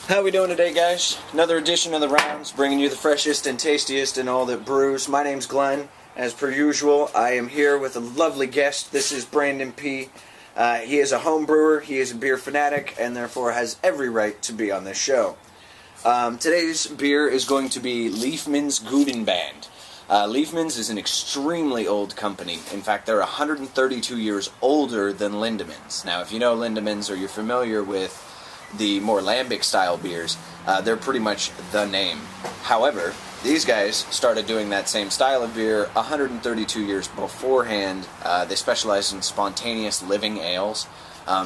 How we doing today, guys? Another edition of the Rounds, bringing you the freshest and tastiest in all that brews. My name's Glenn. As per usual, I am here with a lovely guest. This is Brandon P. He is a home brewer, he is a beer fanatic, and therefore has every right to be on this show. Today's beer is going to be Liefmann's Goudenband. Liefmann's is an extremely old company. In fact, they're 132 years older than Lindemann's. Now, if you know Lindemann's or you're familiar with the more lambic style beers, they're pretty much the name. However, these guys started doing that same style of beer 132 years beforehand. They specialize in spontaneous living ales,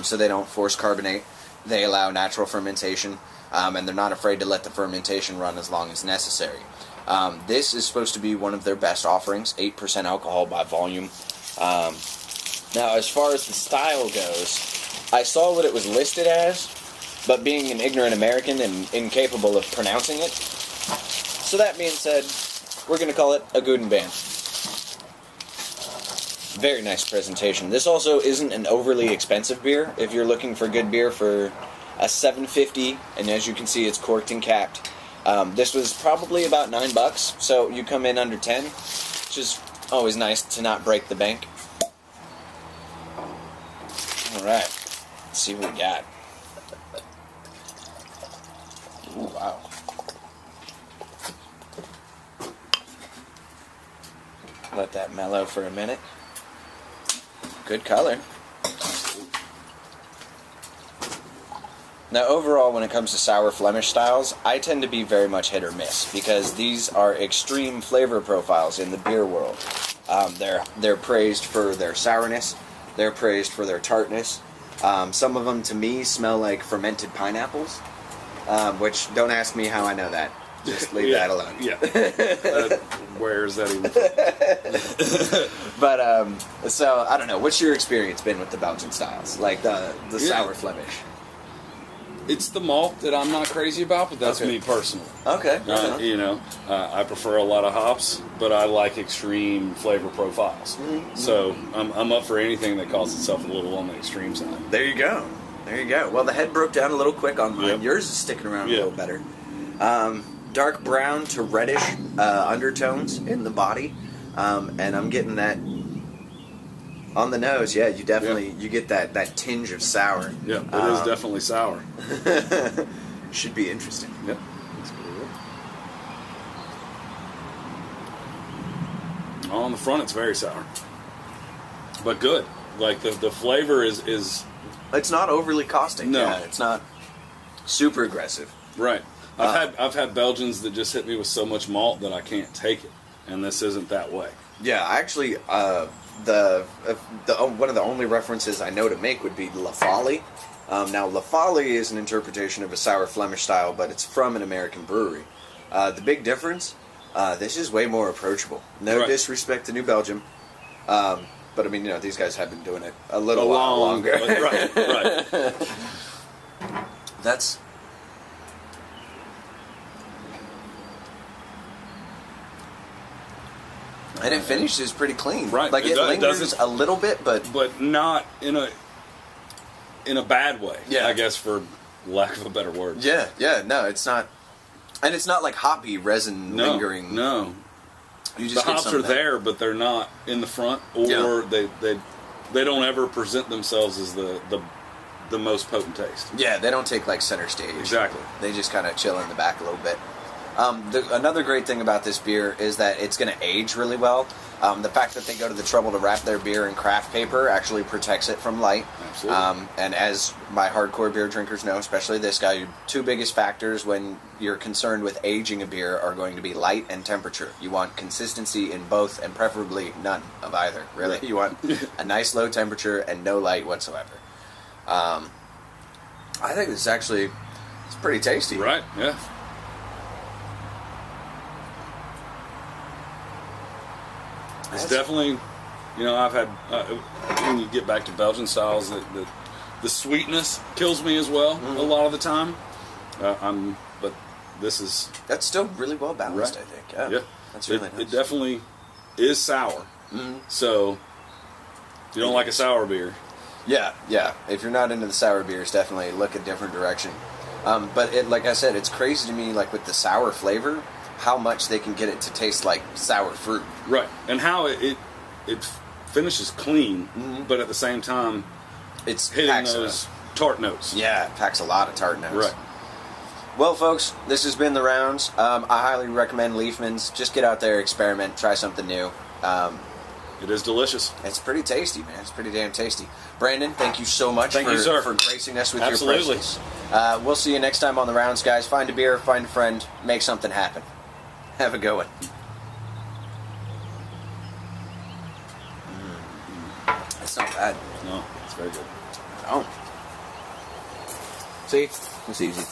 so they don't force carbonate. They allow natural fermentation, and they're not afraid to let the fermentation run as long as necessary. This is supposed to be one of their best offerings, 8% alcohol by volume. Now, as far as the style goes, I saw what it was listed as, but being an ignorant American and incapable of pronouncing it, so that being said, we're going to call it a Goudenband. Very nice presentation. This also isn't an overly expensive beer. If you're looking for good beer for a $7.50, and as you can see, it's corked and capped. This was probably about $9, so you come in under 10, which is always nice to not break the bank. All right, let's see what we got. Ooh, wow. Let that mellow for a minute. Good color. Now, overall, when it comes to sour Flemish styles, I tend to be very much hit or miss, because these are extreme flavor profiles in the beer world. They're praised for their sourness. They're praised for their tartness. Some of them, to me, smell like fermented pineapples, which, don't ask me how I know that. Just leave that alone. Yeah. Where is that even? But, so, I don't know. What's your experience been with the Belgian styles? Like the sour Flemish? It's the malt that I'm not crazy about, but that's me personally. Okay. I prefer a lot of hops, but I like extreme flavor profiles. Mm-hmm. So I'm up for anything that calls itself a little on the extreme side. There you go. There you go. Well, the head broke down a little quick on mine. Yep. Yours is sticking around a little better. Dark brown to reddish undertones in the body, and I'm getting that on the nose. Yeah, you definitely you get that tinge of sour. Yeah, it is definitely sour. Should be interesting. Yep. On the front, it's very sour, but good. Like the flavor is. It's not overly caustic. No, yeah, it's not super aggressive. Right. I've had Belgians that just hit me with so much malt that I can't take it, and this isn't that way. Yeah, actually, one of the only references I know to make would be La Folie. Now, La Folie is an interpretation of a sour Flemish style, but it's from an American brewery. The big difference, this is way more approachable. No disrespect to New Belgium, but I mean, these guys have been doing it a while longer. Right. That's. And it finishes pretty clean. Right. Like it lingers a little bit, but not in a bad way. Yeah. I guess, for lack of a better word. Yeah. No, it's not, and it's not like hoppy resin lingering. No. You just the hops are there, but they're not in the front, or they don't ever present themselves as the most potent taste. Yeah, they don't take like center stage. Exactly. They just kind of chill in the back a little bit. Another great thing about this beer is that it's going to age really well. The fact that they go to the trouble to wrap their beer in craft paper actually protects it from light. Absolutely. And as my hardcore beer drinkers know, especially this guy, your two biggest factors when you're concerned with aging a beer are going to be light and temperature. You want consistency in both, and preferably none of either, really. You want a nice low temperature and no light whatsoever. I think this actually is pretty tasty. Right, yeah. It's definitely, I've had, when you get back to Belgian styles, the sweetness kills me as well a lot of the time. But this is... That's still really well balanced, right. I think. Yeah. That's really nice. It definitely is sour. Mm-hmm. So, if you don't like a sour beer. Yeah. If you're not into the sour beers, definitely look a different direction. But like I said, it's crazy to me, like with the sour flavor, how much they can get it to taste like sour fruit. Right, and how it finishes clean, but at the same time, It's hitting those tart notes. Yeah, it packs a lot of tart notes. Right. Well, folks, this has been the rounds. I highly recommend Liefmann's. Just get out there, experiment, try something new. It is delicious. It's pretty tasty, man. It's pretty damn tasty. Brandon, thank you so much Thank you, sir. for gracing us with Absolutely. your presence. We'll see you next time on the rounds, guys. Find a beer, find a friend, make something happen. Have a good one. That's not bad. No, it's very good. Oh. See? It's easy.